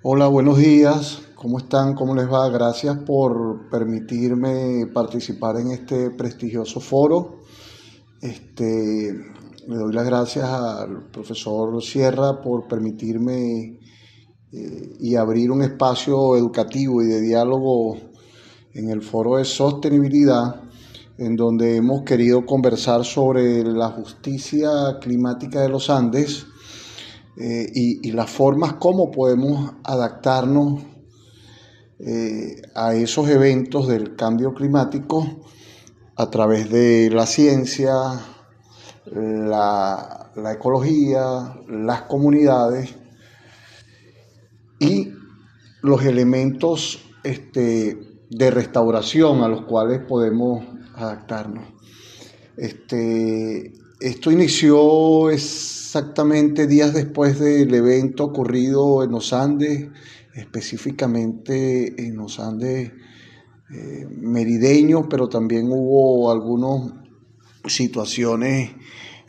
Hola, buenos días. ¿Cómo están? ¿Cómo les va? Gracias por permitirme participar en este prestigioso foro. Le doy las gracias al profesor Sierra por permitirme y abrir un espacio educativo y de diálogo en el foro de sostenibilidad, en donde hemos querido conversar sobre la justicia climática de los Andes y las formas como podemos adaptarnos a esos eventos del cambio climático a través de la ciencia, la ecología, las comunidades y los elementos de restauración a los cuales podemos adaptarnos. Esto inició exactamente días después del evento ocurrido en los Andes, específicamente en los Andes merideños, pero también hubo algunas situaciones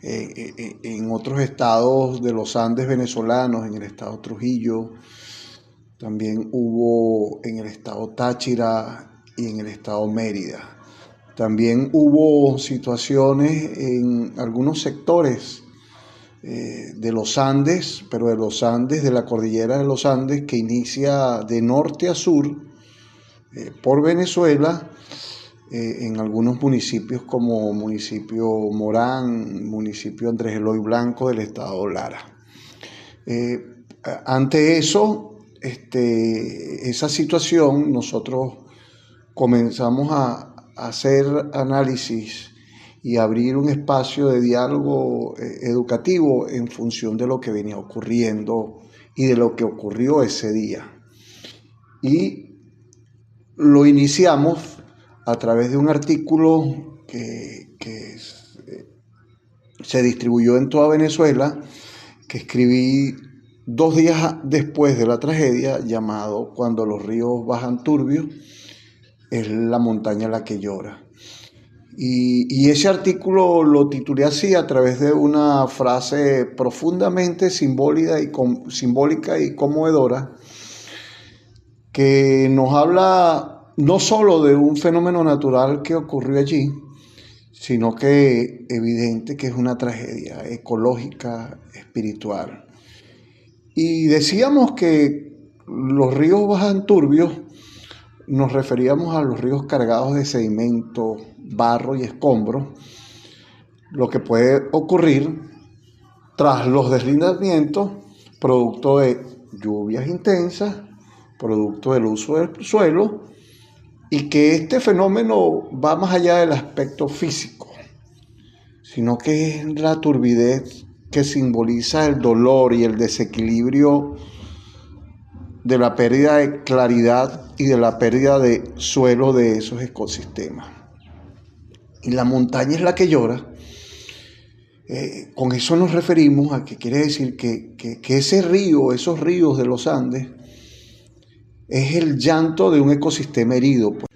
en otros estados de los Andes venezolanos, en el estado Trujillo, también hubo en el estado Táchira y en el estado Mérida. También hubo situaciones en algunos sectores de los Andes, pero de los Andes, de la cordillera de los Andes, que inicia de norte a sur por Venezuela, en algunos municipios como municipio Morán, municipio Andrés Eloy Blanco del estado Lara. Ante eso, esa situación, nosotros comenzamos a hacer análisis y abrir un espacio de diálogo educativo en función de lo que venía ocurriendo y de lo que ocurrió ese día. Y lo iniciamos a través de un artículo que se distribuyó en toda Venezuela, que escribí 2 días después de la tragedia, llamado Cuando los ríos bajan turbios, es la montaña la que llora. Y ese artículo lo titulé así a través de una frase profundamente simbólica y conmovedora, que nos habla no solo de un fenómeno natural que ocurrió allí, sino que evidente que es una tragedia ecológica, espiritual. Y decíamos que los ríos bajan turbios, nos referíamos a los ríos cargados de sedimento, barro y escombros, lo que puede ocurrir tras los deslizamientos, producto de lluvias intensas, producto del uso del suelo, y que este fenómeno va más allá del aspecto físico, sino que es la turbidez que simboliza el dolor y el desequilibrio de la pérdida de claridad y de la pérdida de suelo de esos ecosistemas. Y la montaña es la que llora. Con eso nos referimos a que quiere decir que ese río, esos ríos de los Andes, es el llanto de un ecosistema herido. Pues,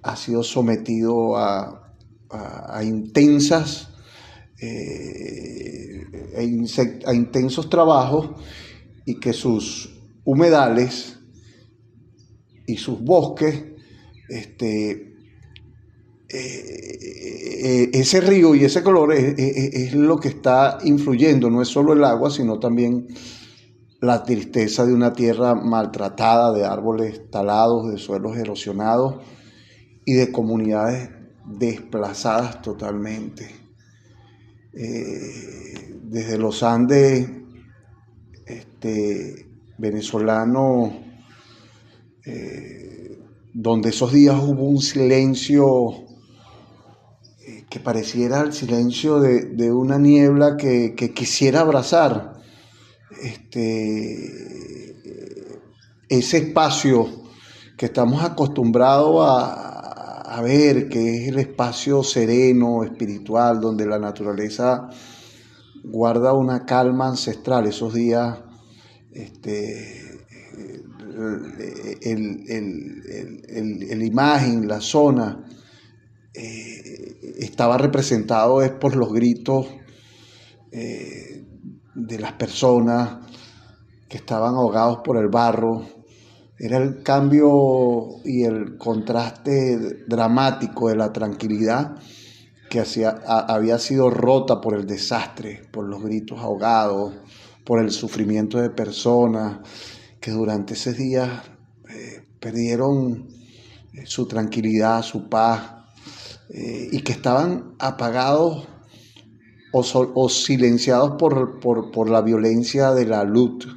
ha sido sometido a intensas a intensos trabajos, y que sus humedales y sus bosques, ese río y ese color es lo que está influyendo. No es solo el agua, sino también la tristeza de una tierra maltratada, de árboles talados, de suelos erosionados y de comunidades desplazadas totalmente. Desde los Andes venezolanos, donde esos días hubo un silencio que pareciera el silencio de una niebla que quisiera abrazar ese espacio que estamos acostumbrados a ver, que es el espacio sereno, espiritual, donde la naturaleza guarda una calma ancestral. Esos días, el imagen, la zona, estaba representado es por los gritos de las personas, que estaban ahogados por el barro. Era el cambio y el contraste dramático de la tranquilidad que había sido rota por el desastre, por los gritos ahogados, por el sufrimiento de personas que durante esos días perdieron su tranquilidad, su paz, y que estaban apagados o silenciados por la violencia de la luz,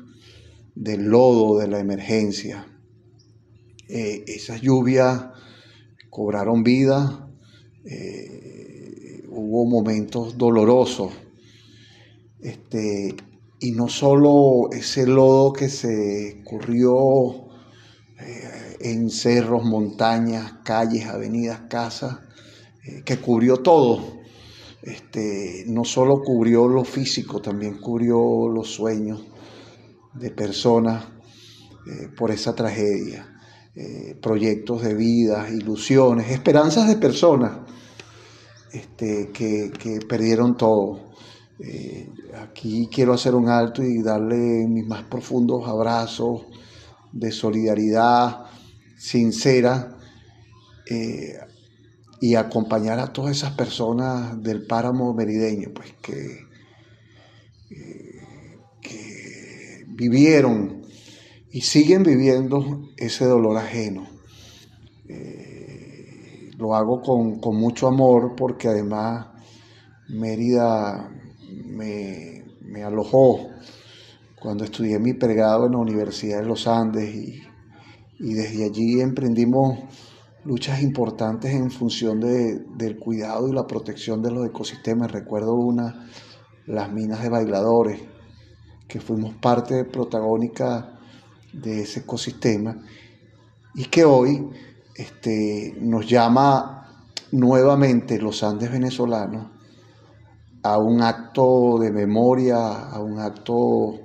del lodo, de la emergencia. Esas lluvias cobraron vida, hubo momentos dolorosos, y no solo ese lodo que se escurrió en cerros, montañas, calles, avenidas, casas, que cubrió todo. No solo cubrió lo físico, también cubrió los sueños de personas por esa tragedia. Proyectos de vida, ilusiones, esperanzas de personas que perdieron todo. Aquí quiero hacer un alto y darle mis más profundos abrazos de solidaridad sincera, y acompañar a todas esas personas del páramo merideño, pues que vivieron y siguen viviendo ese dolor ajeno. Lo hago con mucho amor, porque además Mérida me alojó cuando estudié mi pregrado en la Universidad de los Andes, y desde allí emprendimos luchas importantes en función del cuidado y la protección de los ecosistemas. Recuerdo las minas de Bailadores, que fuimos parte protagónica de ese ecosistema, y que hoy nos llama nuevamente los Andes venezolanos a un acto de memoria, a un acto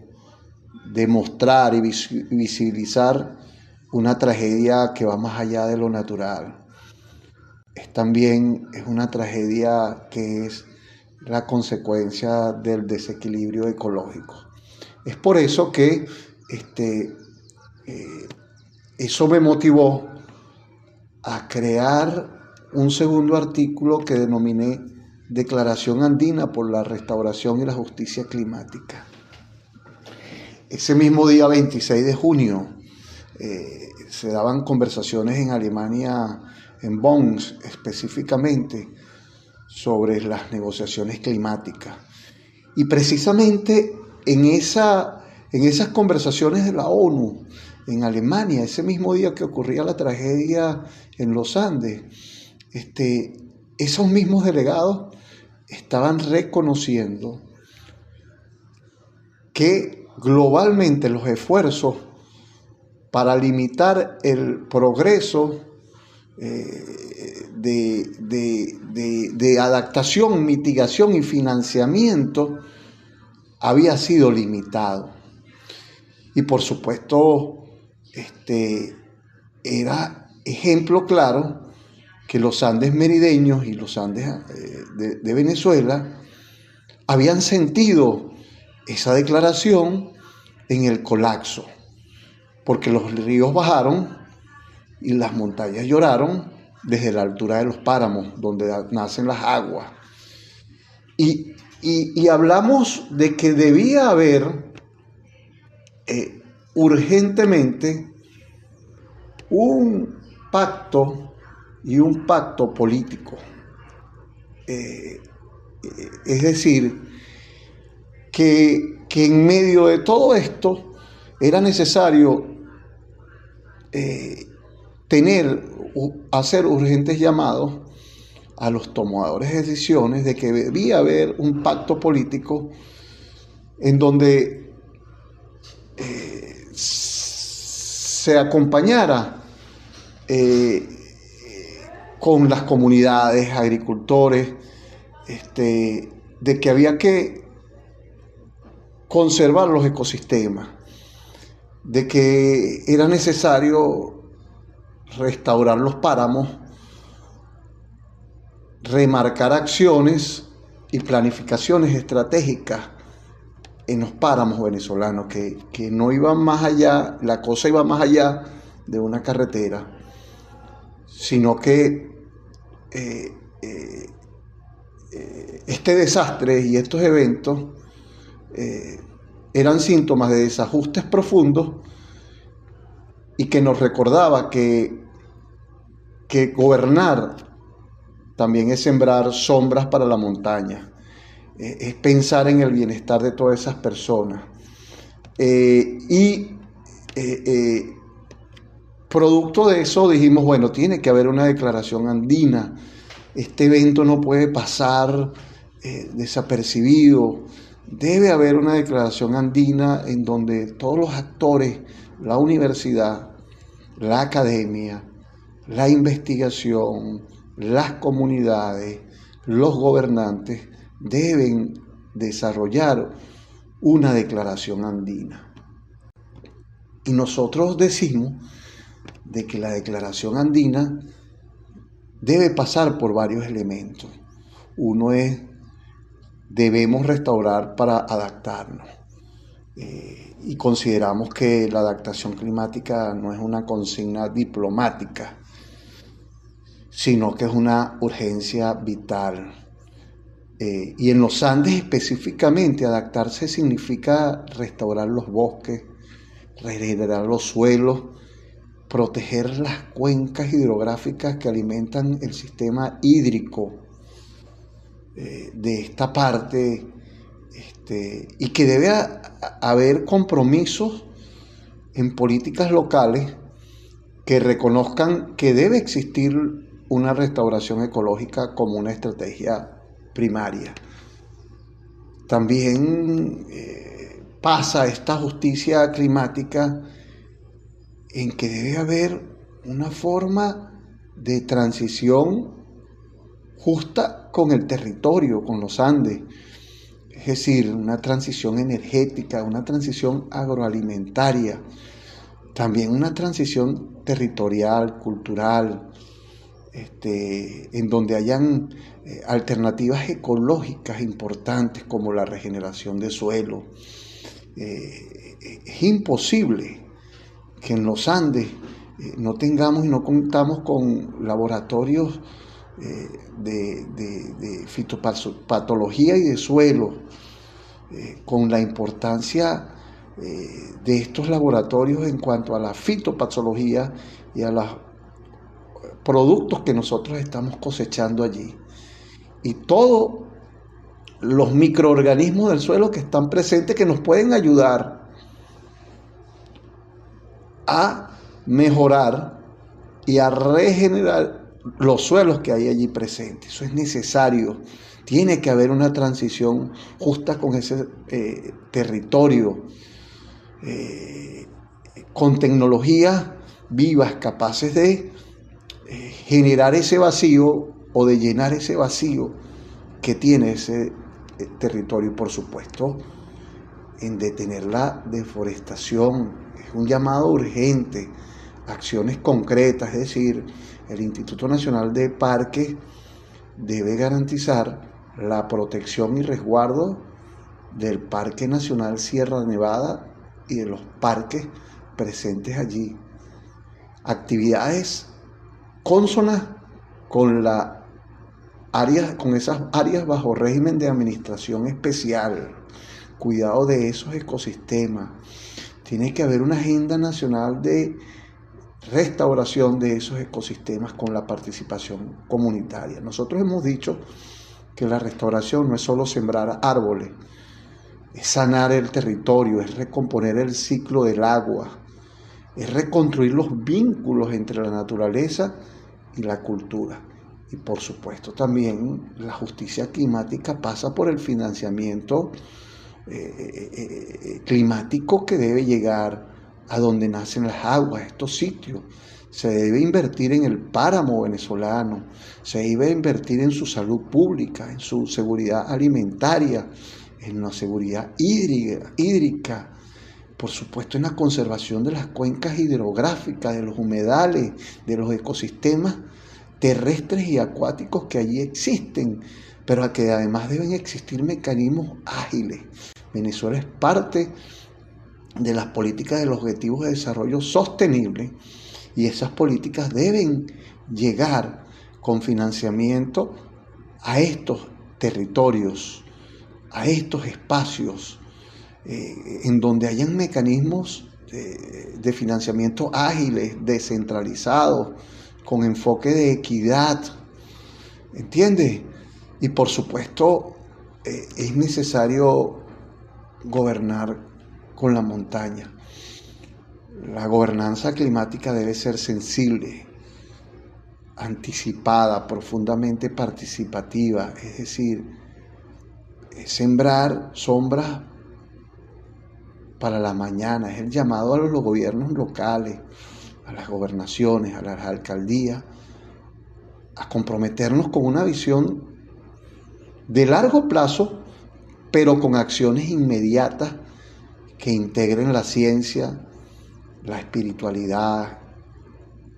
de mostrar y visibilizar una tragedia que va más allá de lo natural. También es una tragedia que es la consecuencia del desequilibrio ecológico. Es por eso que eso me motivó a crear un segundo artículo que denominé Declaración Andina por la Restauración y la Justicia Climática. Ese mismo día 26 de junio se daban conversaciones en Alemania, en Bonn específicamente, sobre las negociaciones climáticas. Y precisamente en esas conversaciones de la ONU, en Alemania, ese mismo día que ocurría la tragedia en los Andes, esos mismos delegados estaban reconociendo que globalmente los esfuerzos para limitar el progreso de adaptación, mitigación y financiamiento había sido limitado. Y por supuesto, era ejemplo claro que los Andes merideños y los Andes de Venezuela habían sentido esa declaración en el colapso, porque los ríos bajaron y las montañas lloraron desde la altura de los páramos, donde nacen las aguas. Y hablamos de que debía haber urgentemente un pacto político. Es decir, que en medio de todo esto era necesario hacer urgentes llamados a los tomadores de decisiones de que debía haber un pacto político en donde se acompañara con las comunidades, agricultores, de que había que conservar los ecosistemas, de que era necesario restaurar los páramos, remarcar acciones y planificaciones estratégicas en los páramos venezolanos, que no iban más allá, la cosa iba más allá de una carretera, sino que este desastre y estos eventos eran síntomas de desajustes profundos y que nos recordaba que gobernar también es sembrar sombras para la montaña, es pensar en el bienestar de todas esas personas. Producto de eso dijimos, bueno, tiene que haber una declaración andina, este evento no puede pasar desapercibido, debe haber una declaración andina en donde todos los actores, la universidad, la academia, la investigación, las comunidades, los gobernantes deben desarrollar una declaración andina. Y nosotros decimos de que la declaración andina debe pasar por varios elementos. Uno es, debemos restaurar para adaptarnos. Y consideramos que la adaptación climática no es una consigna diplomática, sino que es una urgencia vital. Y en los Andes específicamente, adaptarse significa restaurar los bosques, regenerar los suelos, proteger las cuencas hidrográficas que alimentan el sistema hídrico de esta parte, y que debe haber compromisos en políticas locales que reconozcan que debe existir una restauración ecológica como una estrategia primaria. También pasa esta justicia climática en que debe haber una forma de transición justa con el territorio, con los Andes. Es decir, una transición energética, una transición agroalimentaria, también una transición territorial, cultural, en donde hayan alternativas ecológicas importantes como la regeneración de suelo. Es imposible que en los Andes no tengamos y no contamos con laboratorios de fitopatología y de suelo, con la importancia de estos laboratorios en cuanto a la fitopatología y a los productos que nosotros estamos cosechando allí. Y todos los microorganismos del suelo que están presentes, que nos pueden ayudar a mejorar y a regenerar los suelos que hay allí presentes. Eso es necesario. Tiene que haber una transición justa con ese territorio, con tecnologías vivas capaces de generar ese vacío o de llenar ese vacío que tiene ese territorio, y por supuesto en detener la deforestación. Es un llamado urgente, acciones concretas, es decir, el Instituto Nacional de Parques debe garantizar la protección y resguardo del Parque Nacional Sierra Nevada y de los parques presentes allí. Actividades cónsonas con esas áreas bajo régimen de administración especial, cuidado de esos ecosistemas. Tiene que haber una agenda nacional de restauración de esos ecosistemas con la participación comunitaria. Nosotros hemos dicho que la restauración no es solo sembrar árboles, es sanar el territorio, es recomponer el ciclo del agua, es reconstruir los vínculos entre la naturaleza y la cultura. Y por supuesto también la justicia climática pasa por el financiamiento climático que debe llegar a donde nacen las aguas, estos sitios. Se debe invertir en el páramo venezolano, se debe invertir en su salud pública, en su seguridad alimentaria, en la seguridad hídrica, por supuesto en la conservación de las cuencas hidrográficas, de los humedales, de los ecosistemas terrestres y acuáticos que allí existen, pero que además deben existir mecanismos ágiles. Venezuela es parte de las políticas de los Objetivos de Desarrollo Sostenible y esas políticas deben llegar con financiamiento a estos territorios, a estos espacios en donde hayan mecanismos de financiamiento ágiles, descentralizados, con enfoque de equidad, ¿entiendes? Y por supuesto es necesario gobernar con la montaña. La gobernanza climática debe ser sensible, anticipada, profundamente participativa, es decir, sembrar sombras para la mañana. Es el llamado a los gobiernos locales, a las gobernaciones, a las alcaldías, a comprometernos con una visión de largo plazo, pero con acciones inmediatas que integren la ciencia, la espiritualidad,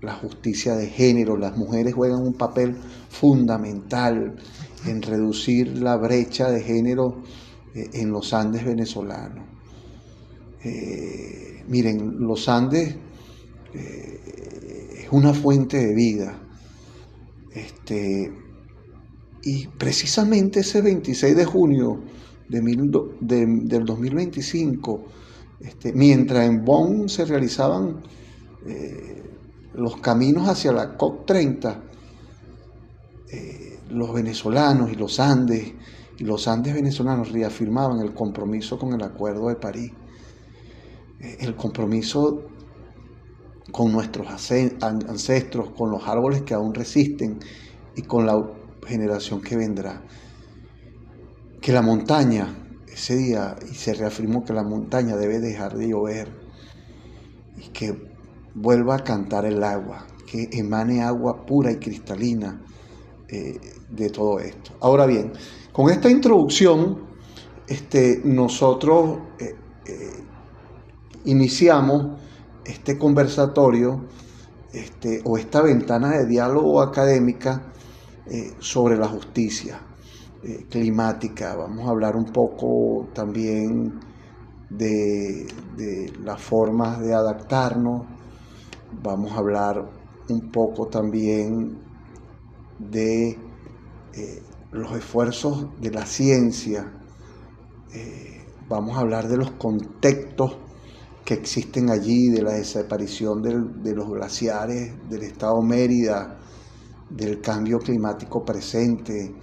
la justicia de género. Las mujeres juegan un papel fundamental en reducir la brecha de género en los Andes venezolanos. Miren, los Andes es una fuente de vida. Y precisamente ese 26 de junio del 2025, mientras en Bonn se realizaban los caminos hacia la COP30, los venezolanos y los Andes venezolanos reafirmaban el compromiso con el Acuerdo de París, el compromiso con nuestros ancestros, con los árboles que aún resisten y con la generación que vendrá. Que la montaña, ese día, y se reafirmó que la montaña debe dejar de llover y que vuelva a cantar el agua, que emane agua pura y cristalina de todo esto. Ahora bien, con esta introducción, nosotros iniciamos este conversatorio o esta ventana de diálogo académica sobre la justicia climática. Vamos a hablar un poco también de las formas de adaptarnos. Vamos a hablar un poco también de los esfuerzos de la ciencia. Vamos a hablar de los contextos que existen allí, de la desaparición de los glaciares, del estado Mérida, del cambio climático presente.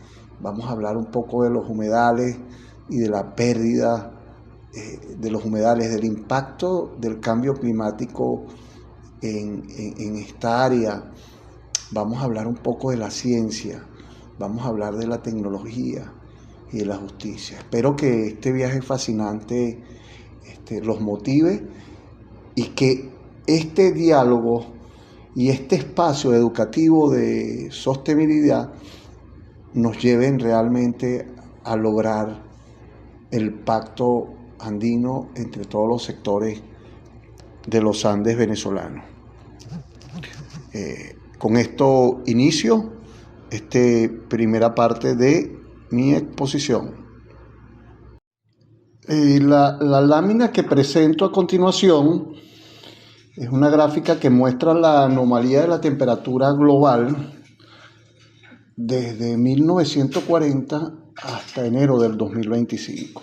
Vamos a hablar un poco de los humedales y de la pérdida de los humedales, del impacto del cambio climático en esta área. Vamos a hablar un poco de la ciencia, vamos a hablar de la tecnología y de la justicia. Espero que este viaje fascinante los motive y que este diálogo y este espacio educativo de sostenibilidad nos lleven realmente a lograr el pacto andino entre todos los sectores de los Andes venezolanos. Con esto inicio primera parte de mi exposición. La lámina que presento a continuación es una gráfica que muestra la anomalía de la temperatura global desde 1940 hasta enero del 2025.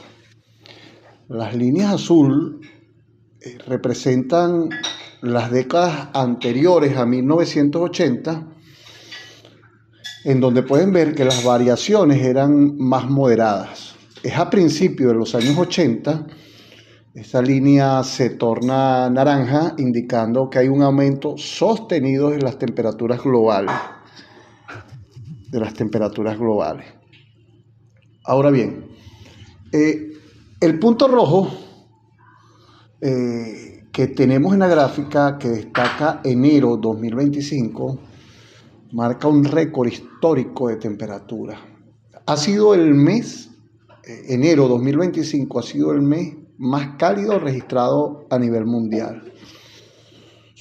Las líneas azul representan las décadas anteriores a 1980, en donde pueden ver que las variaciones eran más moderadas. Es a principios de los años 80, esa línea se torna naranja, indicando que hay un aumento sostenido de las temperaturas globales. Ahora bien, el punto rojo que tenemos en la gráfica, que destaca enero 2025, marca un récord histórico de temperatura. Ha sido el mes, enero 2025 ha sido el mes más cálido registrado a nivel mundial.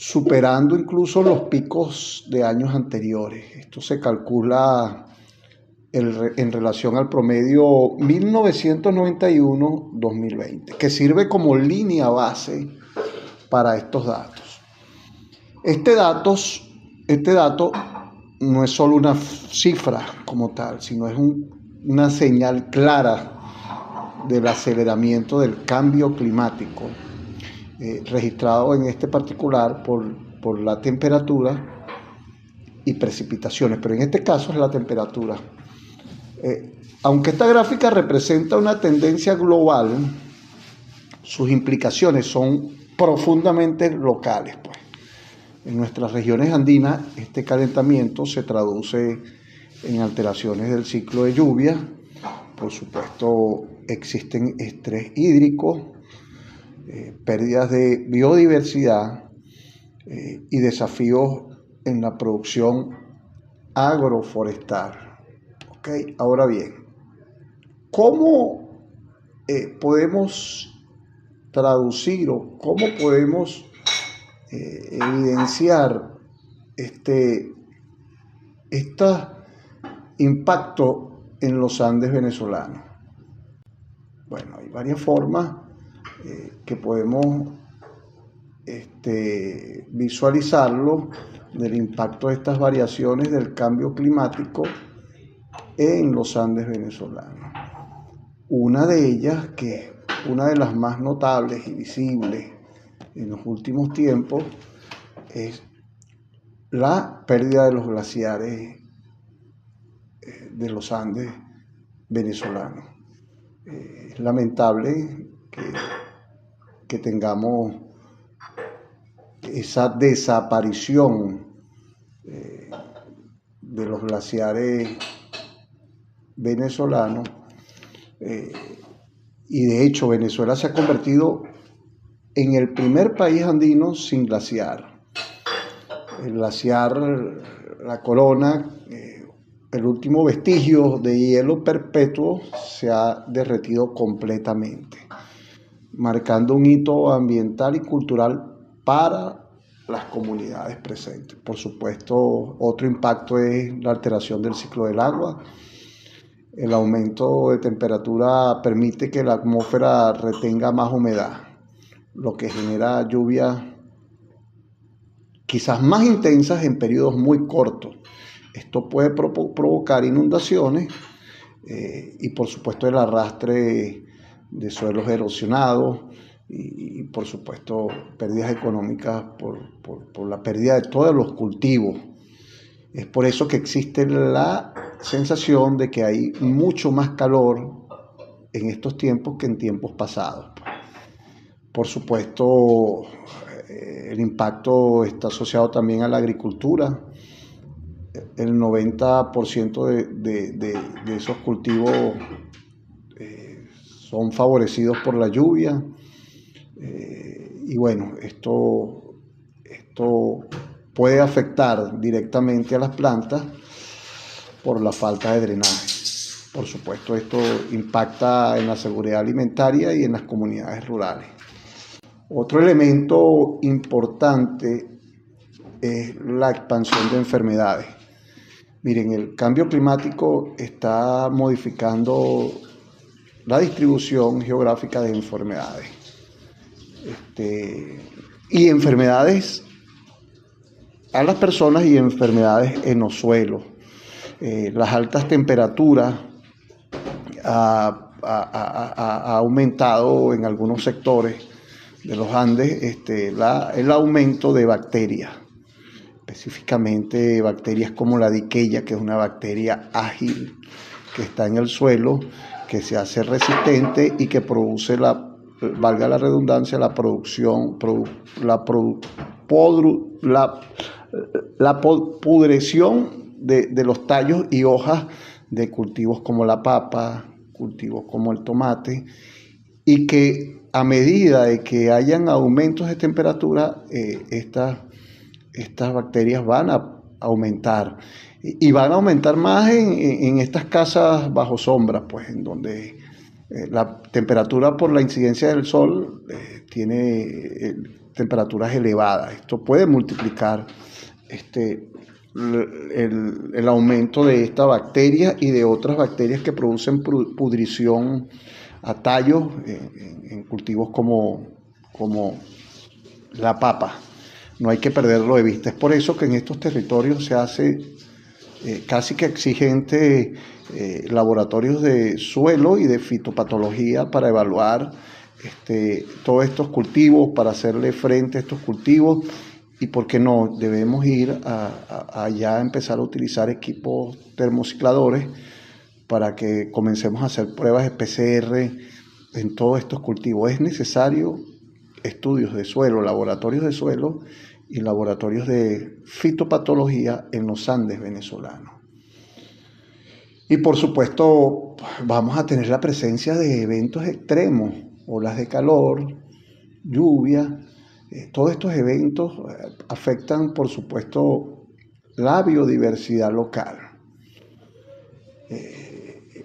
superando incluso los picos de años anteriores. Esto se calcula en relación al promedio 1991-2020, que sirve como línea base para estos datos. Este dato no es solo una cifra como tal, sino es una señal clara del aceleramiento del cambio climático, registrado en este particular por la temperatura y precipitaciones, pero en este caso es la temperatura. Aunque esta gráfica representa una tendencia global, sus implicaciones son profundamente locales, pues. En nuestras regiones andinas, este calentamiento se traduce en alteraciones del ciclo de lluvia. Por supuesto, existen estrés hídrico, pérdidas de biodiversidad y desafíos en la producción agroforestal. ¿Okay? Ahora bien, ¿cómo podemos traducir o cómo podemos evidenciar este impacto en los Andes venezolanos? Bueno, hay varias formas que podemos visualizarlo del impacto de estas variaciones del cambio climático en los Andes venezolanos. Una de ellas, que es una de las más notables y visibles en los últimos tiempos, es la pérdida de los glaciares de los Andes venezolanos. Es lamentable que tengamos esa desaparición de los glaciares venezolanos, y de hecho Venezuela se ha convertido en el primer país andino sin glaciar. El glaciar La Corona, el último vestigio de hielo perpetuo, se ha derretido completamente, marcando un hito ambiental y cultural para las comunidades presentes. Por supuesto, otro impacto es la alteración del ciclo del agua. El aumento de temperatura permite que la atmósfera retenga más humedad, lo que genera lluvias quizás más intensas en periodos muy cortos. Esto puede provocar inundaciones y por supuesto el arrastre de suelos erosionados y por supuesto pérdidas económicas por la pérdida de todos los cultivos. Es por eso que existe la sensación de que hay mucho más calor en estos tiempos que en tiempos pasados. Por supuesto, el impacto está asociado también a la agricultura. El 90% de esos cultivos son favorecidos por la lluvia. Y bueno, esto puede afectar directamente a las plantas por la falta de drenaje. Por supuesto, esto impacta en la seguridad alimentaria y en las comunidades rurales. Otro elemento importante es la expansión de enfermedades. Miren, el cambio climático está modificando la distribución geográfica de enfermedades. Y enfermedades a las personas y enfermedades en los suelos. Las altas temperaturas ha aumentado en algunos sectores de los Andes el aumento de bacterias, específicamente bacterias como la Diqueya, que es una bacteria ágil que está en el suelo, que se hace resistente y que produce valga la redundancia, la pudrición de los tallos y hojas de cultivos como la papa, cultivos como el tomate, y que a medida de que hayan aumentos de temperatura, estas bacterias van a aumentar y van a aumentar más en estas casas bajo sombra, pues en donde la temperatura por la incidencia del sol temperaturas elevadas. Esto puede multiplicar el aumento de esta bacteria y de otras bacterias que producen pudrición a tallos en cultivos como la papa. No hay que perderlo de vista. Es por eso que en estos territorios se hace casi que exigente laboratorios de suelo y de fitopatología para evaluar todos estos cultivos, para hacerle frente a estos cultivos. Y por qué no, debemos ir a ya empezar a utilizar equipos termocicladores para que comencemos a hacer pruebas de PCR en todos estos cultivos. Es necesario estudios de suelo, laboratorios de suelo y laboratorios de fitopatología en los Andes venezolanos. Y por supuesto vamos a tener la presencia de eventos extremos, olas de calor, lluvia. Todos estos eventos afectan, por supuesto, la biodiversidad local.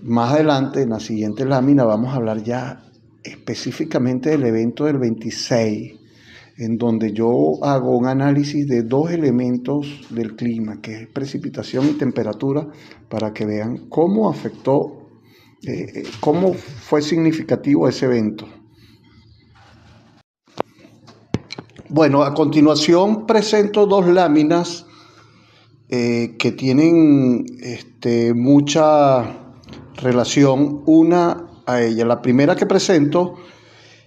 Más adelante, en la siguiente lámina, vamos a hablar ya específicamente del evento del 26, en donde yo hago un análisis de dos elementos del clima, que es precipitación y temperatura, para que vean cómo afectó, cómo fue significativo ese evento. Bueno, a continuación presento dos láminas que tienen mucha relación una a ella. La primera que presento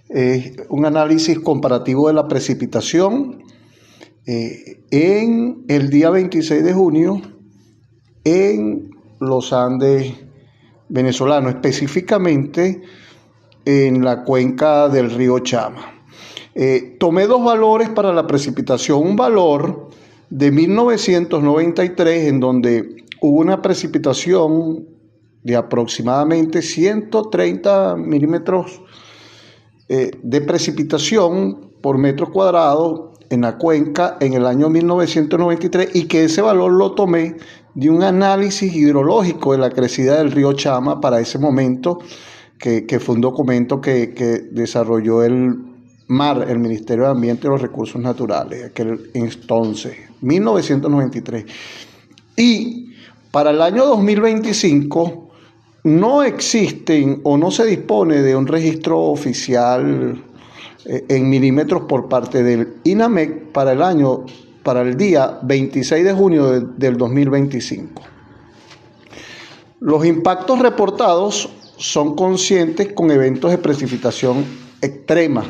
es un análisis comparativo de la precipitación en el día 26 de junio en los Andes venezolanos, específicamente en la cuenca del río Chama. Tomé dos valores para la precipitación, un valor de 1993 en donde hubo una precipitación de aproximadamente 130 milímetros de precipitación por metro cuadrado en la cuenca en el año 1993, y que ese valor lo tomé de un análisis hidrológico de la crecida del río Chama para ese momento, que fue un documento que desarrolló el Ministerio de Ambiente y los Recursos Naturales, aquel entonces, 1993. Y para el año 2025 no existen o no se dispone de un registro oficial en milímetros por parte del INAMEC para el día 26 de junio del 2025. Los impactos reportados son conscientes con eventos de precipitación extrema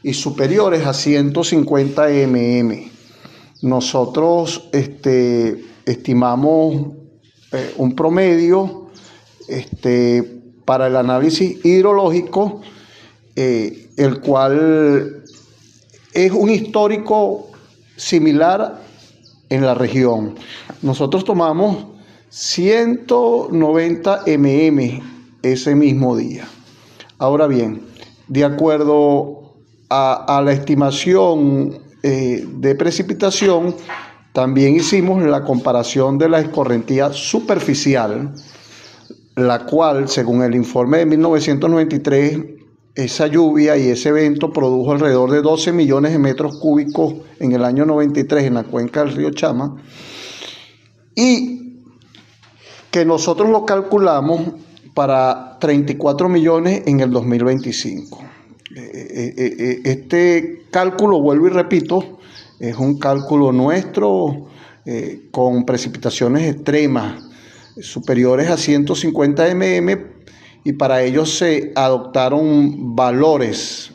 y superiores a 150 mm. Nosotros estimamos un promedio para el análisis hidrológico, el cual es un histórico similar en la región. Nosotros tomamos 190 mm ese mismo día. Ahora bien, de acuerdo a la estimación de precipitación, también hicimos la comparación de la escorrentía superficial, la cual, según el informe de 1993, esa lluvia y ese evento produjo alrededor de 12 millones de metros cúbicos en el año 93 en la cuenca del río Chama, y que nosotros lo calculamos para 34 millones en el 2025. Este cálculo, vuelvo y repito, es un cálculo nuestro con precipitaciones extremas superiores a 150 mm, y para ello se adoptaron valores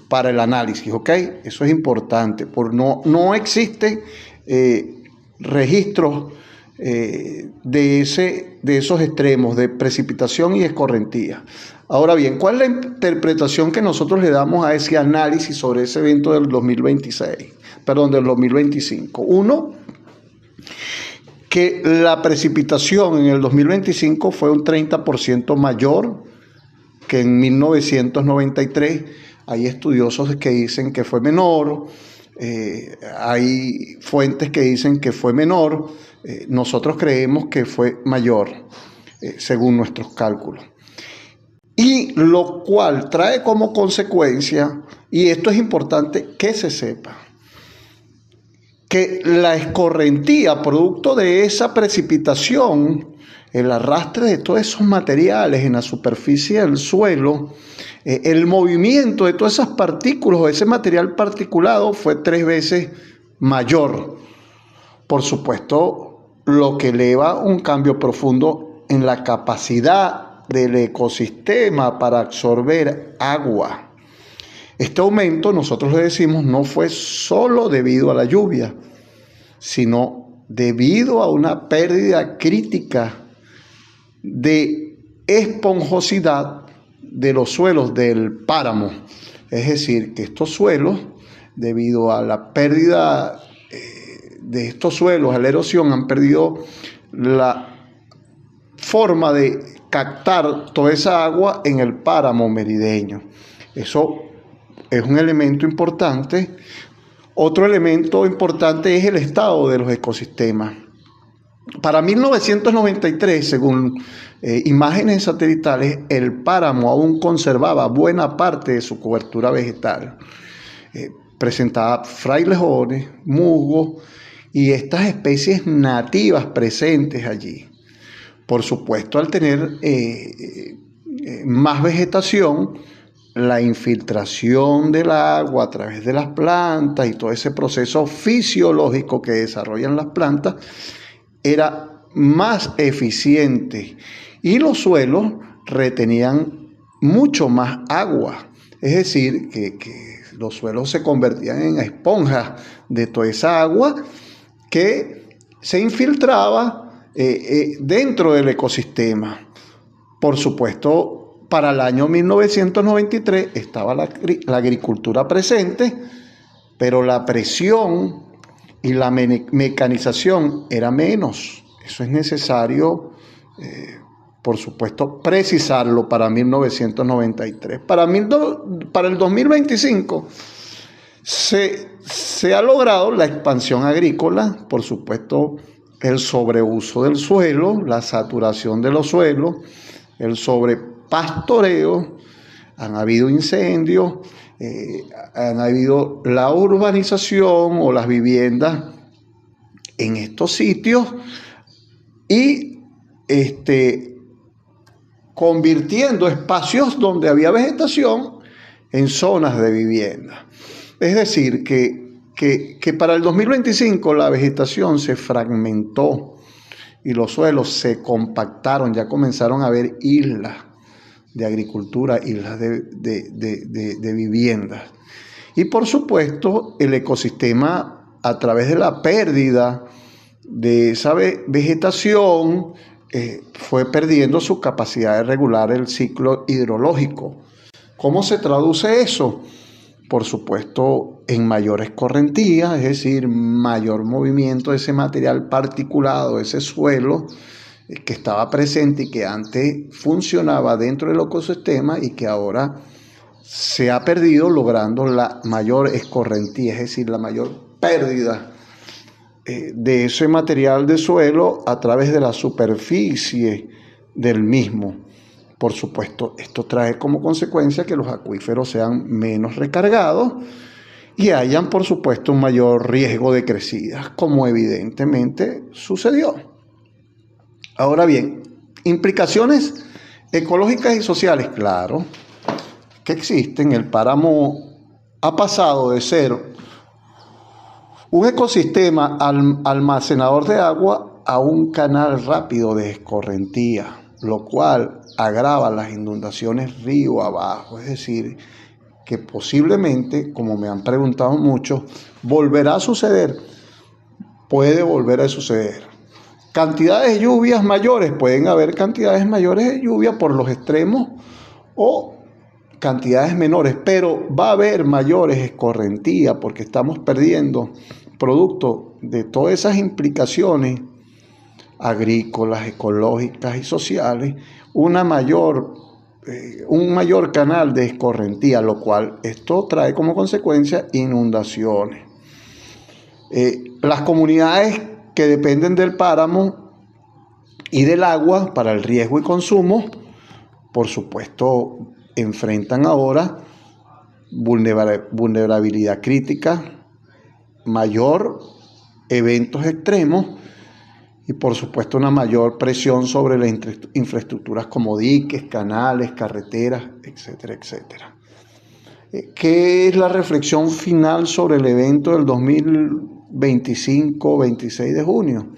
para el análisis, ¿ok? Eso es importante, porque no existen registros de esos extremos de precipitación y escorrentía. Ahora bien, ¿cuál es la interpretación que nosotros le damos a ese análisis sobre ese evento del 2025? Uno, que la precipitación en el 2025 fue un 30% mayor que en 1993. Hay estudiosos que dicen que fue menor, hay fuentes que dicen que fue menor. Nosotros creemos que fue mayor, según nuestros cálculos. y lo cual trae como consecuencia, y esto es importante que se sepa, que la escorrentía, producto de esa precipitación, el arrastre de todos esos materiales en la superficie del suelo, el movimiento de todas esas partículas o ese material particulado fue 3 veces mayor. Por supuesto, lo que eleva un cambio profundo en la capacidad del ecosistema para absorber agua. Este aumento, nosotros le decimos, no fue solo debido a la lluvia, sino debido a una pérdida crítica de esponjosidad de los suelos del páramo. Es decir, que estos suelos, debido a la pérdida de estos suelos, a la erosión, han perdido la forma de captar toda esa agua en el páramo merideño. Eso es un elemento importante. Otro elemento importante es el estado de los ecosistemas. Para 1993, según imágenes satelitales, el páramo aún conservaba buena parte de su cobertura vegetal. Presentaba frailejones, musgos y estas especies nativas presentes allí. Por supuesto, al tener más vegetación, la infiltración del agua a través de las plantas y todo ese proceso fisiológico que desarrollan las plantas era más eficiente y los suelos retenían mucho más agua. Es decir, que los suelos se convertían en esponjas de toda esa agua que se infiltraba dentro del ecosistema. Por supuesto, para el año 1993 estaba la agricultura presente, pero la presión y la mecanización era menos. Eso es necesario, por supuesto, precisarlo para 1993. Para el 2025 se ha logrado la expansión agrícola, por supuesto, el sobreuso del suelo, la saturación de los suelos, el sobrepastoreo, han habido incendios, han habido la urbanización o las viviendas en estos sitios y convirtiendo espacios donde había vegetación en zonas de vivienda. Es decir, que para el 2025 la vegetación se fragmentó y los suelos se compactaron, ya comenzaron a haber islas de agricultura, islas de viviendas. Y por supuesto, el ecosistema, a través de la pérdida de esa vegetación, fue perdiendo su capacidad de regular el ciclo hidrológico. ¿Cómo se traduce eso? Por supuesto, en mayor escorrentía, es decir, mayor movimiento de ese material particulado, ese suelo que estaba presente y que antes funcionaba dentro del ecosistema y que ahora se ha perdido, logrando la mayor escorrentía, es decir, la mayor pérdida de ese material de suelo a través de la superficie del mismo. Por supuesto, esto trae como consecuencia que los acuíferos sean menos recargados y hayan, por supuesto, un mayor riesgo de crecidas, como evidentemente sucedió. Ahora bien, implicaciones ecológicas y sociales, claro, que existen. El páramo ha pasado de ser un ecosistema almacenador de agua a un canal rápido de escorrentía, lo cual agrava las inundaciones río abajo. Es decir, que posiblemente, como me han preguntado muchos, volverá a suceder. Puede volver a suceder. Cantidades de lluvias mayores, pueden haber cantidades mayores de lluvia por los extremos o cantidades menores, pero va a haber mayores escorrentías porque estamos perdiendo, producto de todas esas implicaciones agrícolas, ecológicas y sociales, un mayor canal de escorrentía, lo cual esto trae como consecuencia inundaciones. Las comunidades que dependen del páramo y del agua para el riego y consumo por supuesto, enfrentan ahora vulnerabilidad crítica, mayor eventos extremos y por supuesto una mayor presión sobre las infraestructuras como diques, canales, carreteras, etcétera, etcétera. ¿Qué es la reflexión final sobre el evento del 2025-26 de junio?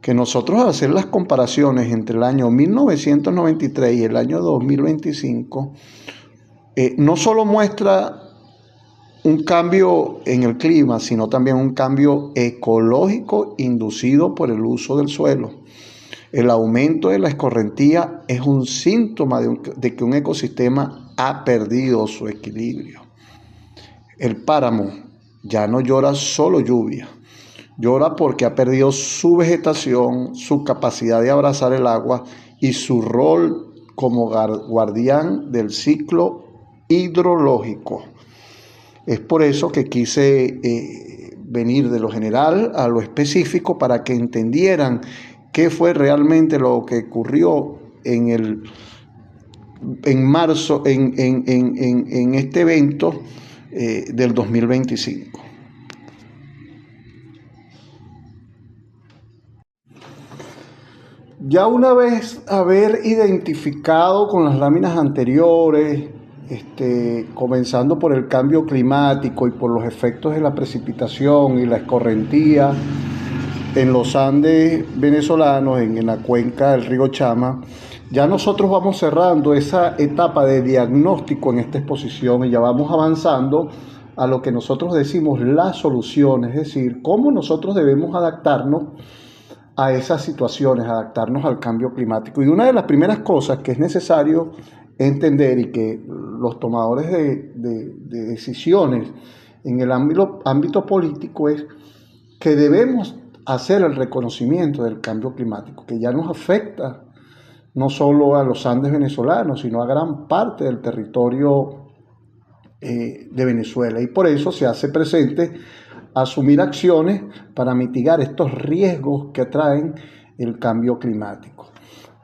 Que nosotros, al hacer las comparaciones entre el año 1993 y el año 2025, no solo muestra un cambio en el clima, sino también un cambio ecológico inducido por el uso del suelo. El aumento de la escorrentía es un síntoma de que un ecosistema ha perdido su equilibrio. El páramo ya no llora solo lluvia, llora porque ha perdido su vegetación, su capacidad de abrazar el agua y su rol como guardián del ciclo hidrológico. Es por eso que quise venir de lo general a lo específico para que entendieran qué fue realmente lo que ocurrió en marzo, en este evento del 2025. Ya una vez haber identificado con las láminas anteriores, comenzando por el cambio climático y por los efectos de la precipitación y la escorrentía en los Andes venezolanos, en la cuenca del río Chama, ya nosotros vamos cerrando esa etapa de diagnóstico en esta exposición y ya vamos avanzando a lo que nosotros decimos las soluciones, es decir, cómo nosotros debemos adaptarnos a esas situaciones, adaptarnos al cambio climático. Y una de las primeras cosas que es necesario entender y que los tomadores de decisiones en el ámbito político es que debemos hacer el reconocimiento del cambio climático, que ya nos afecta no solo a los Andes venezolanos, sino a gran parte del territorio de Venezuela. Y por eso se hace presente asumir acciones para mitigar estos riesgos que traen el cambio climático.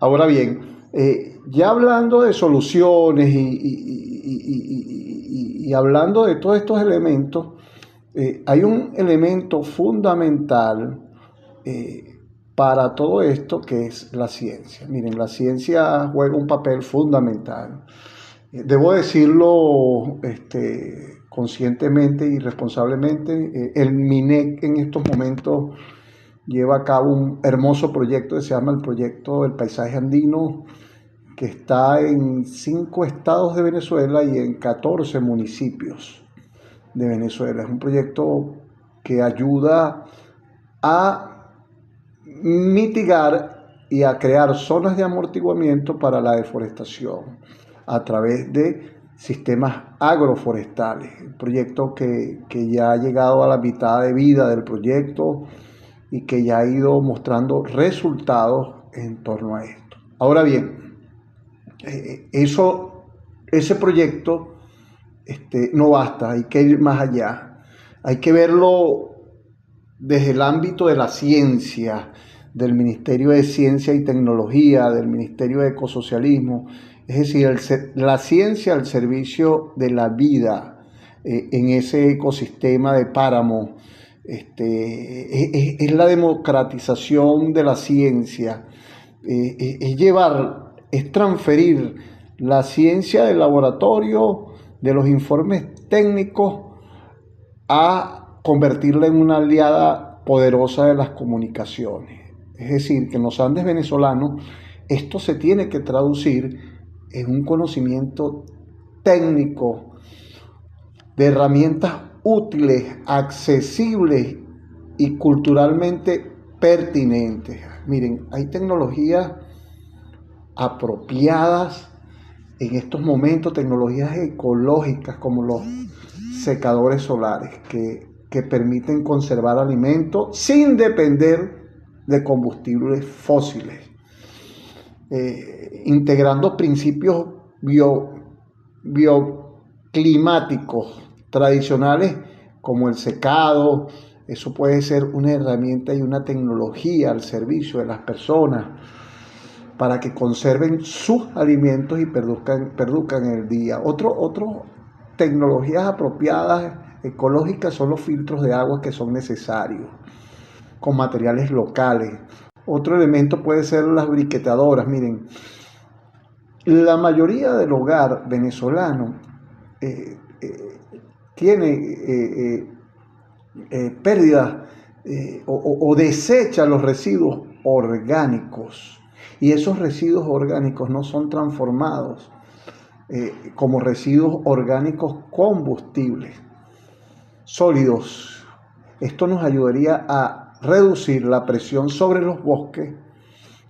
Ahora bien, ya hablando de soluciones y hablando de todos estos elementos, hay un elemento fundamental para todo esto que es la ciencia. Miren, la ciencia juega un papel fundamental. Debo decirlo conscientemente y responsablemente, el MINEC en estos momentos lleva a cabo un hermoso proyecto que se llama el Proyecto del Paisaje Andino, que está en 5 estados de Venezuela y en 14 municipios de Venezuela. Es un proyecto que ayuda a mitigar y a crear zonas de amortiguamiento para la deforestación a través de sistemas agroforestales. Un proyecto que ya ha llegado a la mitad de vida del proyecto y que ya ha ido mostrando resultados en torno a esto. Ahora bien, ese proyecto no basta, hay que ir más allá. Hay que verlo desde el ámbito de la ciencia, del Ministerio de Ciencia y Tecnología, del Ministerio de Ecosocialismo, es decir, la ciencia al servicio de la vida en ese ecosistema de páramo. Es la democratización de la ciencia, es transferir la ciencia del laboratorio, de los informes técnicos, a convertirla en una aliada poderosa de las comunicaciones. Es decir, que en los Andes venezolanos esto se tiene que traducir en un conocimiento técnico de herramientas útiles, accesibles y culturalmente pertinentes. Miren, hay tecnologías apropiadas en estos momentos, tecnologías ecológicas como los secadores solares que permiten conservar alimentos sin depender de combustibles fósiles, integrando principios bioclimáticos tradicionales como el secado. Eso puede ser una herramienta y una tecnología al servicio de las personas. para que conserven sus alimentos y produzcan en el día. Otras tecnologías apropiadas ecológicas son los filtros de agua que son necesarios, con materiales locales. Otro elemento puede ser las briquetadoras. Miren, la mayoría del hogar venezolano tiene pérdidas o desecha los residuos orgánicos, y esos residuos orgánicos no son transformados como residuos orgánicos combustibles sólidos. Esto nos ayudaría a reducir la presión sobre los bosques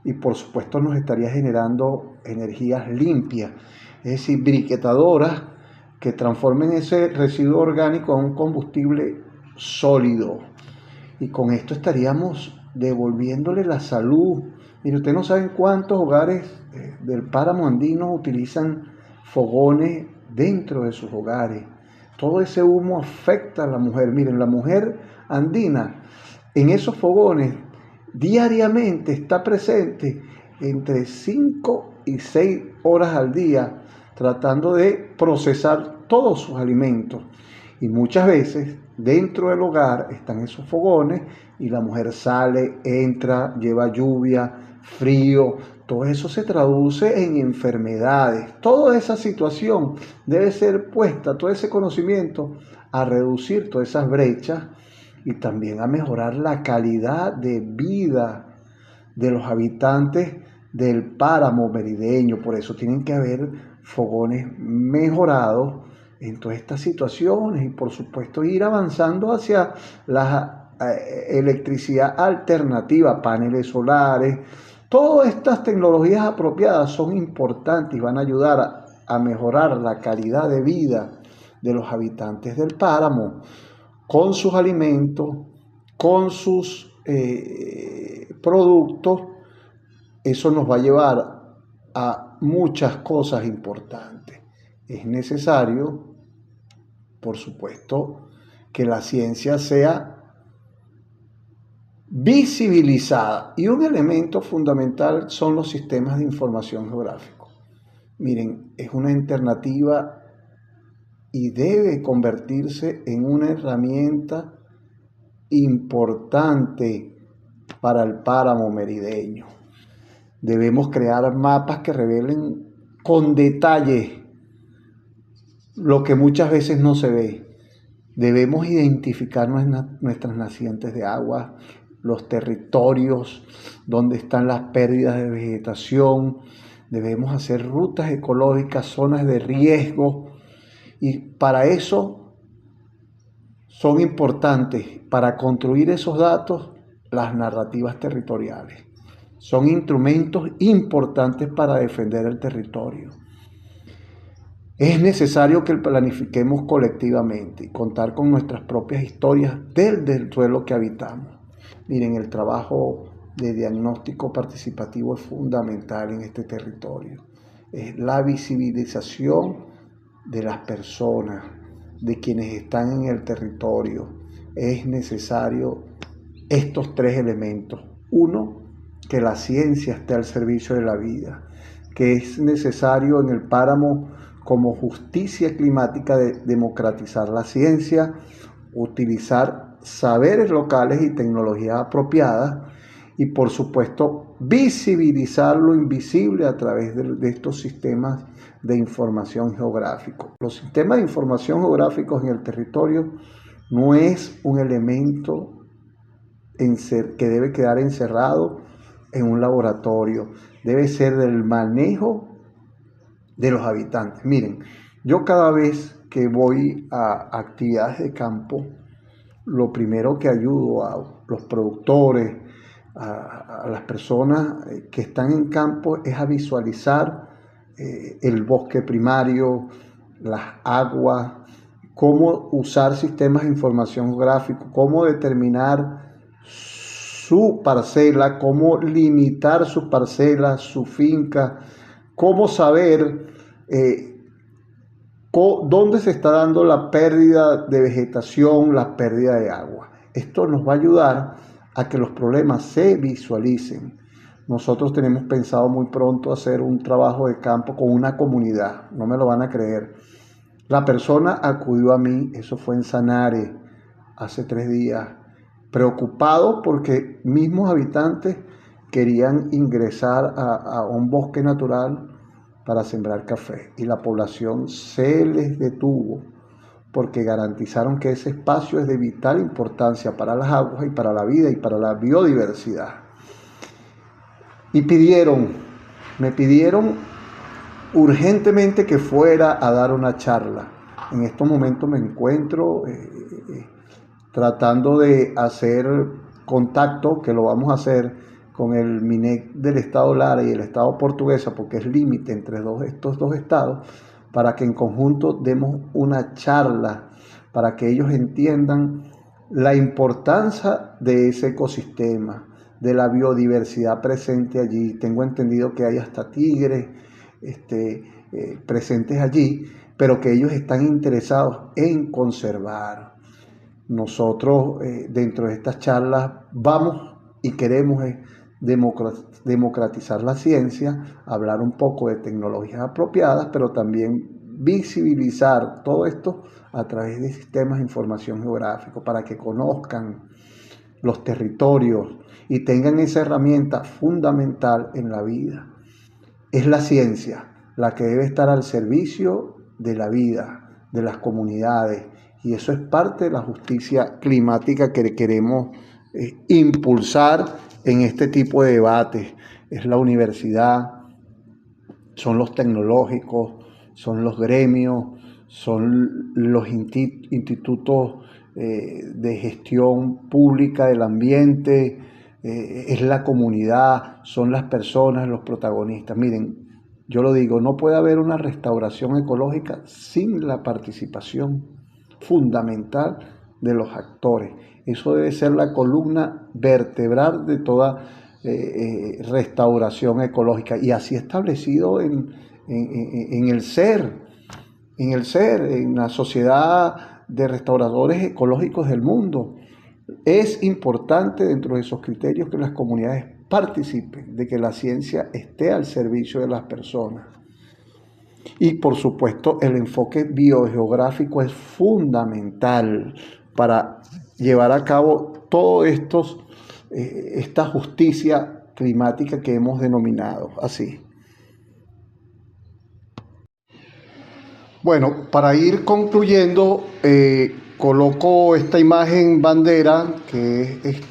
y por supuesto nos estaría generando energías limpias, es decir, briquetadoras que transformen ese residuo orgánico a un combustible sólido, y con esto estaríamos devolviéndole la salud. Mire, ustedes no saben cuántos hogares del páramo andino utilizan fogones dentro de sus hogares. Todo ese humo afecta a la mujer. Miren, la mujer andina en esos fogones diariamente está presente entre 5 y 6 horas al día tratando de procesar todos sus alimentos. Y muchas veces dentro del hogar están esos fogones y la mujer sale, entra, lleva lluvia, frío, todo eso se traduce en enfermedades. Toda esa situación debe ser puesta, todo ese conocimiento, a reducir todas esas brechas y también a mejorar la calidad de vida de los habitantes del páramo merideño. Por eso tienen que haber fogones mejorados en todas estas situaciones y por supuesto ir avanzando hacia la electricidad alternativa, paneles solares. Todas estas tecnologías apropiadas son importantes y van a ayudar a mejorar la calidad de vida de los habitantes del páramo, con sus alimentos, con sus productos. Eso nos va a llevar a muchas cosas importantes. Es necesario, por supuesto, que la ciencia sea visibilizada, y un elemento fundamental son los sistemas de información geográfico. Miren, es una alternativa y debe convertirse en una herramienta importante para el páramo merideño. Debemos crear mapas que revelen con detalle lo que muchas veces no se ve. Debemos identificar nuestras nacientes de agua, los territorios donde están las pérdidas de vegetación. Debemos hacer rutas ecológicas, zonas de riesgo, y para eso son importantes, para construir esos datos, las narrativas territoriales. Son instrumentos importantes para defender el territorio. Es necesario que planifiquemos colectivamente y contar con nuestras propias historias del suelo que habitamos. Miren, el trabajo de diagnóstico participativo es fundamental en este territorio. Es la visibilización de las personas, de quienes están en el territorio. Es necesario estos 3 elementos. 1, que la ciencia esté al servicio de la vida, que es necesario en el páramo, como justicia climática, de democratizar la ciencia, utilizar saberes locales y tecnologías apropiadas, y por supuesto visibilizar lo invisible a través de estos sistemas de información geográfico. Los sistemas de información geográficos en el territorio no es un elemento que debe quedar encerrado en un laboratorio, debe ser del manejo de los habitantes. Miren, yo cada vez que voy a actividades de campo, lo primero que ayudo a los productores, a las personas que están en campo, es a visualizar el bosque primario, las aguas, cómo usar sistemas de información geográfica, cómo determinar su parcela, cómo limitar sus parcelas, su finca, cómo saber dónde se está dando la pérdida de vegetación, la pérdida de agua. Esto nos va a ayudar a que los problemas se visualicen. Nosotros tenemos pensado muy pronto hacer un trabajo de campo con una comunidad, no me lo van a creer. La persona acudió a mí, eso fue en Sanare, hace 3 días, preocupado porque mismos habitantes querían ingresar a un bosque natural para sembrar café y la población se les detuvo porque garantizaron que ese espacio es de vital importancia para las aguas y para la vida y para la biodiversidad. Y me pidieron urgentemente que fuera a dar una charla. En estos momentos me encuentro tratando de hacer contacto, que lo vamos a hacer con el MINEC del Estado Lara y el Estado Portuguesa, porque es límite entre estos dos estados, para que en conjunto demos una charla, para que ellos entiendan la importancia de ese ecosistema, de la biodiversidad presente allí. Tengo entendido que hay hasta tigres presentes allí, pero que ellos están interesados en conservar. Nosotros dentro de estas charlas vamos y queremos democratizar la ciencia, hablar un poco de tecnologías apropiadas, pero también visibilizar todo esto a través de sistemas de información geográfico para que conozcan los territorios y tengan esa herramienta fundamental en la vida. Es la ciencia la que debe estar al servicio de la vida, de las comunidades, y eso es parte de la justicia climática que queremos impulsar en este tipo de debates. Es la universidad, son los tecnológicos, son los gremios, son los institutos de gestión pública del ambiente, es la comunidad, son las personas, los protagonistas. Miren, yo lo digo, no puede haber una restauración ecológica sin la participación fundamental de los actores. Eso debe ser la columna vertebral de toda restauración ecológica, y así establecido en el ser, en la sociedad de restauradores ecológicos del mundo. Es importante dentro de esos criterios que las comunidades participen, de que la ciencia esté al servicio de las personas. Y por supuesto el enfoque biogeográfico es fundamental para llevar a cabo todo esta justicia climática que hemos denominado así. Bueno, para ir concluyendo, coloco esta imagen bandera, que es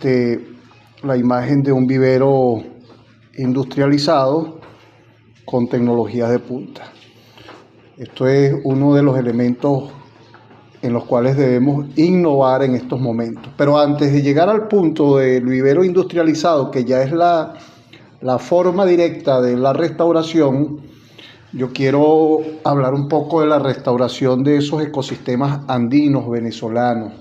la imagen de un vivero industrializado con tecnologías de punta. Esto es uno de los elementos en los cuales debemos innovar en estos momentos. Pero antes de llegar al punto del vivero industrializado, que ya es la forma directa de la restauración, yo quiero hablar un poco de la restauración de esos ecosistemas andinos venezolanos.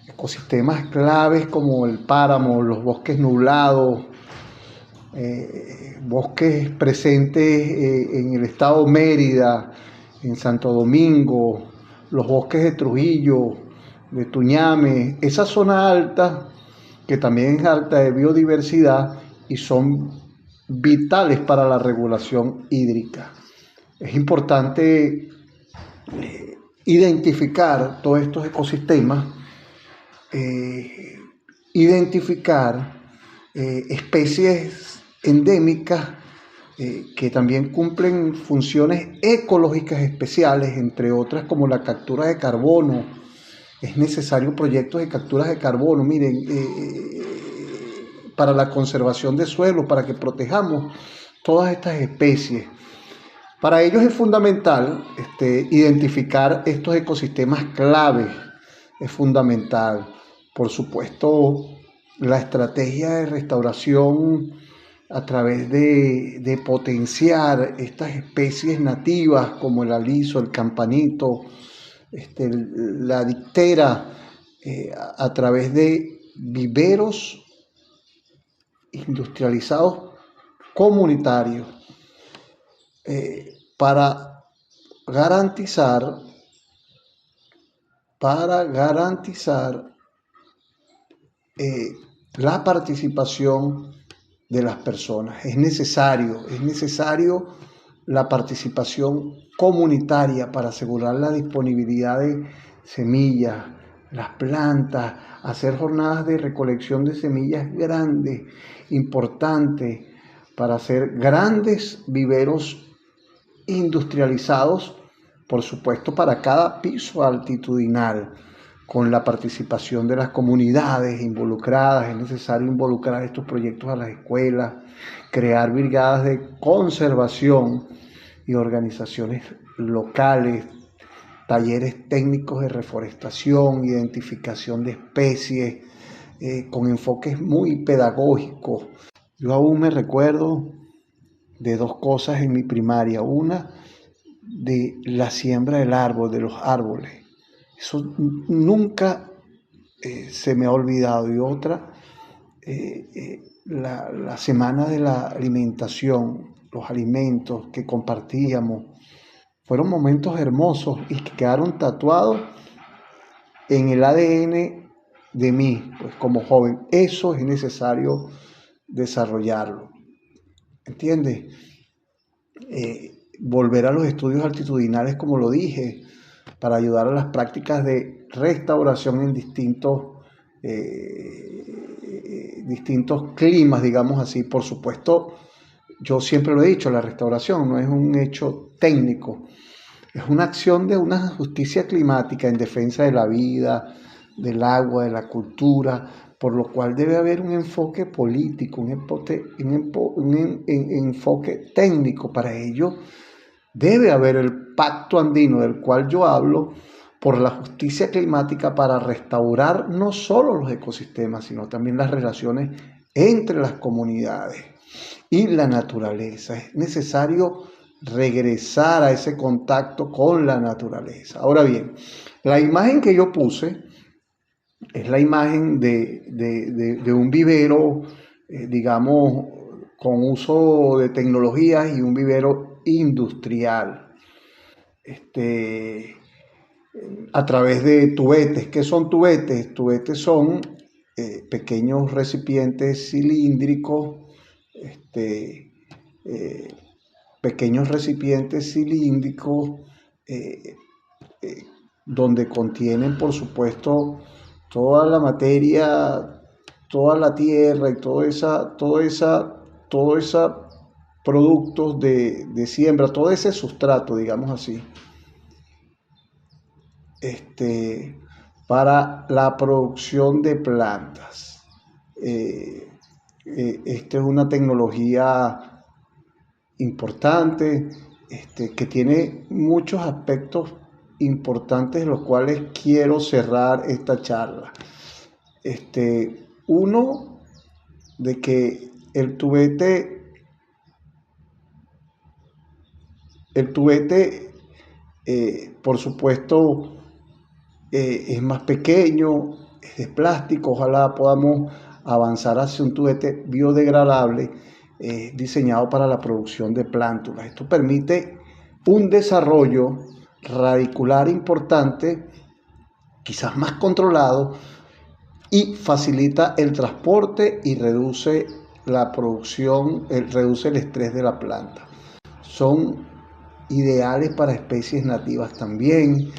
Ecosistemas claves como el páramo, los bosques nublados, bosques presentes en el estado Mérida, en Santo Domingo, los bosques de Trujillo, de Tuñame, esa zona alta que también es alta de biodiversidad y son vitales para la regulación hídrica. Es importante identificar todos estos ecosistemas, identificar especies endémicas que también cumplen funciones ecológicas especiales, entre otras como la captura de carbono. Es necesario proyectos de capturas de carbono, miren, para la conservación de suelos, para que protejamos todas estas especies. Para ellos es fundamental identificar estos ecosistemas claves, es fundamental. Por supuesto, la estrategia de restauración a través de potenciar estas especies nativas como el aliso, el campanito, la dictera, a través de viveros industrializados comunitarios, para garantizar la participación de las personas. Es necesario la participación comunitaria para asegurar la disponibilidad de semillas, las plantas, hacer jornadas de recolección de semillas grandes, importantes, para hacer grandes viveros industrializados, por supuesto, para cada piso altitudinal, con la participación de las comunidades involucradas. Es necesario involucrar estos proyectos a las escuelas, crear brigadas de conservación y organizaciones locales, talleres técnicos de reforestación, identificación de especies, con enfoques muy pedagógicos. Yo aún me recuerdo de dos cosas en mi primaria. Una, de la siembra del árbol, de los árboles. Eso nunca se me ha olvidado. Y otra, la semana de la alimentación, los alimentos que compartíamos. Fueron momentos hermosos y que quedaron tatuados en el ADN de mí, pues como joven. Eso es necesario desarrollarlo. ¿Entiendes? Volver a los estudios altitudinales, como lo dije, para ayudar a las prácticas de restauración en distintos climas, digamos así. Por supuesto, yo siempre lo he dicho, la restauración no es un hecho técnico, es una acción de una justicia climática en defensa de la vida, del agua, de la cultura, por lo cual debe haber un enfoque político, un enfoque técnico. Para ello debe haber el pacto andino del cual yo hablo, por la justicia climática, para restaurar no solo los ecosistemas, sino también las relaciones entre las comunidades y la naturaleza. Es necesario regresar a ese contacto con la naturaleza. Ahora bien, la imagen que yo puse es la imagen de un vivero, digamos, con uso de tecnologías, y un vivero industrial, a través de tubetes. ¿Qué son tubetes? Tubetes son pequeños recipientes cilíndricos, eh, donde contienen, por supuesto, toda la materia, toda la tierra y toda esa productos de siembra, todo ese sustrato, digamos así, para la producción de plantas. Esta es una tecnología importante, que tiene muchos aspectos importantes, de los cuales quiero cerrar esta charla. Uno, de que el tubete, por supuesto, es más pequeño, es de plástico. Ojalá podamos avanzar hacia un tubete biodegradable, diseñado para la producción de plántulas. Esto permite un desarrollo radicular importante, quizás más controlado, y facilita el transporte y reduce la producción, reduce el estrés de la planta. Son ideales para especies nativas también.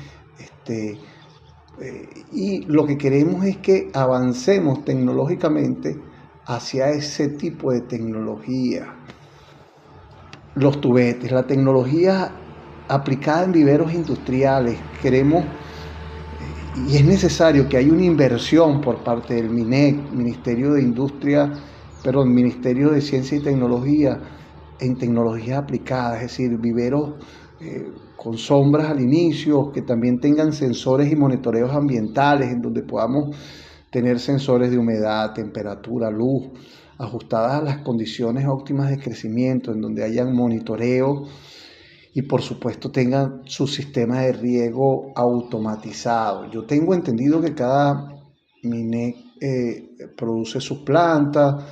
Y lo que queremos es que avancemos tecnológicamente hacia ese tipo de tecnología. Los tubetes, la tecnología aplicada en viveros industriales. Queremos, y es necesario, que haya una inversión por parte del MINEC, Ministerio de Ciencia y Tecnología, en tecnologías aplicadas, es decir, viveros con sombras al inicio, que también tengan sensores y monitoreos ambientales, en donde podamos tener sensores de humedad, temperatura, luz, ajustadas a las condiciones óptimas de crecimiento, en donde hayan monitoreo y, por supuesto, tengan su sistema de riego automatizado. Yo tengo entendido que cada MINEC produce sus plantas,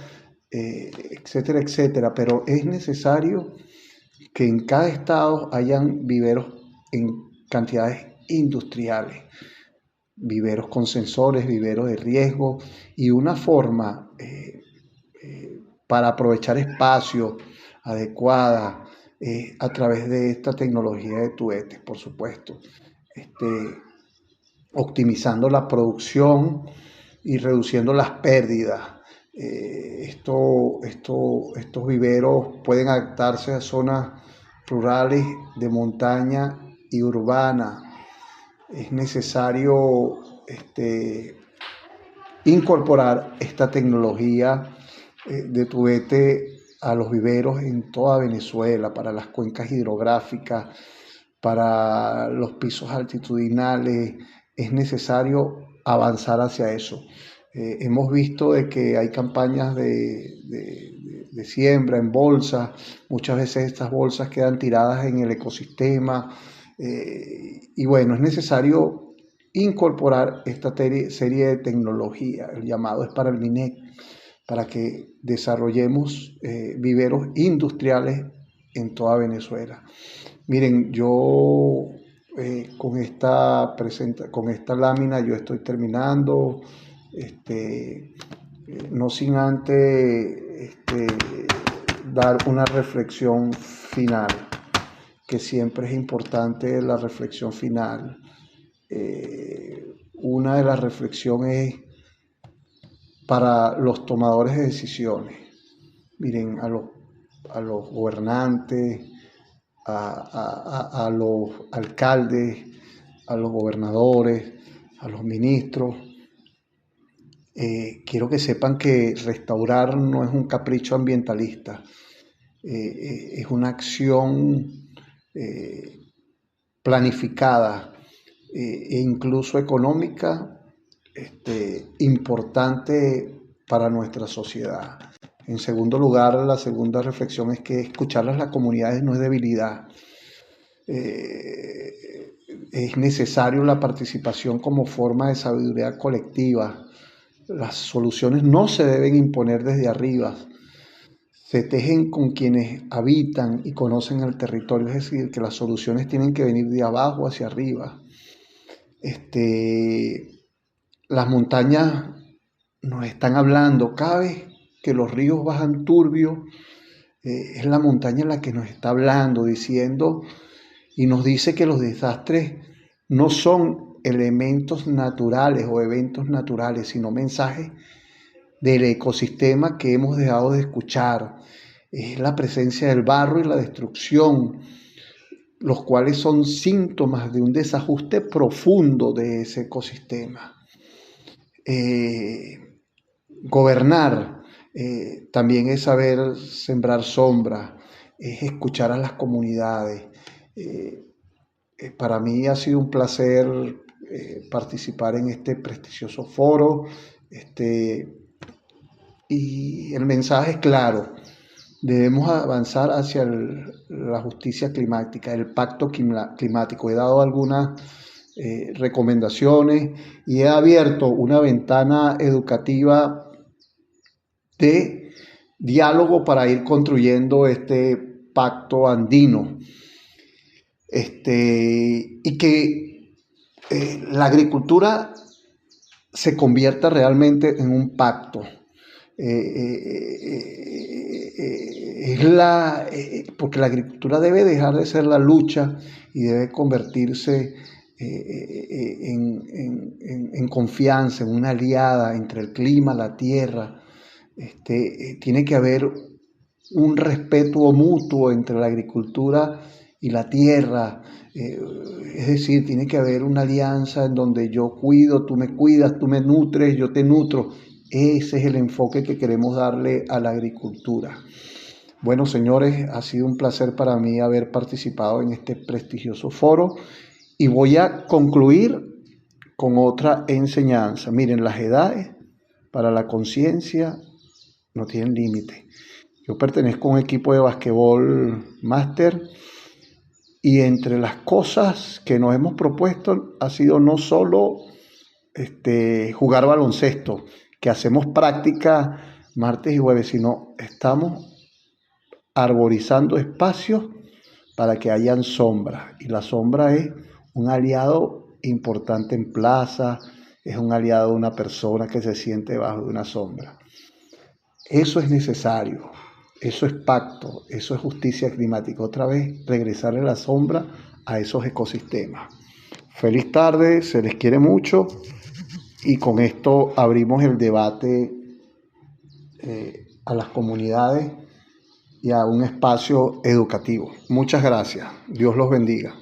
etcétera, etcétera, pero es necesario que en cada estado hayan viveros en cantidades industriales, viveros con sensores, viveros de riesgo, y una forma para aprovechar espacios adecuada a través de esta tecnología de tubetes, por supuesto, optimizando la producción y reduciendo las pérdidas. Estos viveros pueden adaptarse a zonas rurales, de montaña y urbana. Es necesario incorporar esta tecnología de tubete a los viveros en toda Venezuela, para las cuencas hidrográficas, para los pisos altitudinales. Es necesario avanzar hacia eso. Hemos visto de que hay campañas de siembra en bolsas. Muchas veces estas bolsas quedan tiradas en el ecosistema. Y bueno, es necesario incorporar esta serie de tecnología. El llamado es para el MINEC, para que desarrollemos viveros industriales en toda Venezuela. Miren, yo con esta lámina yo estoy terminando, no sin antes dar una reflexión final, que siempre es importante la reflexión final. Una de las reflexiones es para los tomadores de decisiones. Miren, a los gobernantes, a los alcaldes, a los gobernadores, a los ministros. Quiero que sepan que restaurar no es un capricho ambientalista, es una acción planificada e incluso económica, importante para nuestra sociedad. En segundo lugar, la segunda reflexión es que escuchar a las comunidades no es debilidad. Es necesario la participación como forma de sabiduría colectiva. Las soluciones no se deben imponer desde arriba. Se tejen con quienes habitan y conocen el territorio, es decir, que las soluciones tienen que venir de abajo hacia arriba. Las montañas nos están hablando. Cada vez que los ríos bajan turbios, es la montaña la que nos está hablando, diciendo y nos dice que los desastres no son elementos naturales o eventos naturales, sino mensajes del ecosistema que hemos dejado de escuchar. Es la presencia del barro y la destrucción, los cuales son síntomas de un desajuste profundo de ese ecosistema. Gobernar también es saber sembrar sombra, es escuchar a las comunidades. Para mí ha sido un placer participar en este prestigioso foro, y el mensaje es claro: debemos avanzar hacia la justicia climática, el pacto climático. He dado algunas recomendaciones y he abierto una ventana educativa de diálogo para ir construyendo este pacto andino, y que la agricultura se convierta realmente en un pacto. Porque la agricultura debe dejar de ser la lucha y debe convertirse en confianza, en una aliada entre el clima, la tierra. Tiene que haber un respeto mutuo entre la agricultura y la tierra. Es decir, tiene que haber una alianza en donde yo cuido, tú me cuidas, tú me nutres, yo te nutro. Ese es el enfoque que queremos darle a la agricultura. Bueno, señores, ha sido un placer para mí haber participado en este prestigioso foro y voy a concluir con otra enseñanza. Miren, las edades para la conciencia no tienen límite. Yo pertenezco a un equipo de basquetbol máster y entre las cosas que nos hemos propuesto ha sido no solo jugar baloncesto, que hacemos práctica martes y jueves, sino estamos arborizando espacios para que hayan sombras. Y la sombra es un aliado importante en plaza, es un aliado de una persona que se siente bajo de una sombra. Eso es necesario, eso es pacto, eso es justicia climática. Otra vez, regresarle la sombra a esos ecosistemas. Feliz tarde, se les quiere mucho y con esto abrimos el debate a las comunidades y a un espacio educativo. Muchas gracias. Dios los bendiga.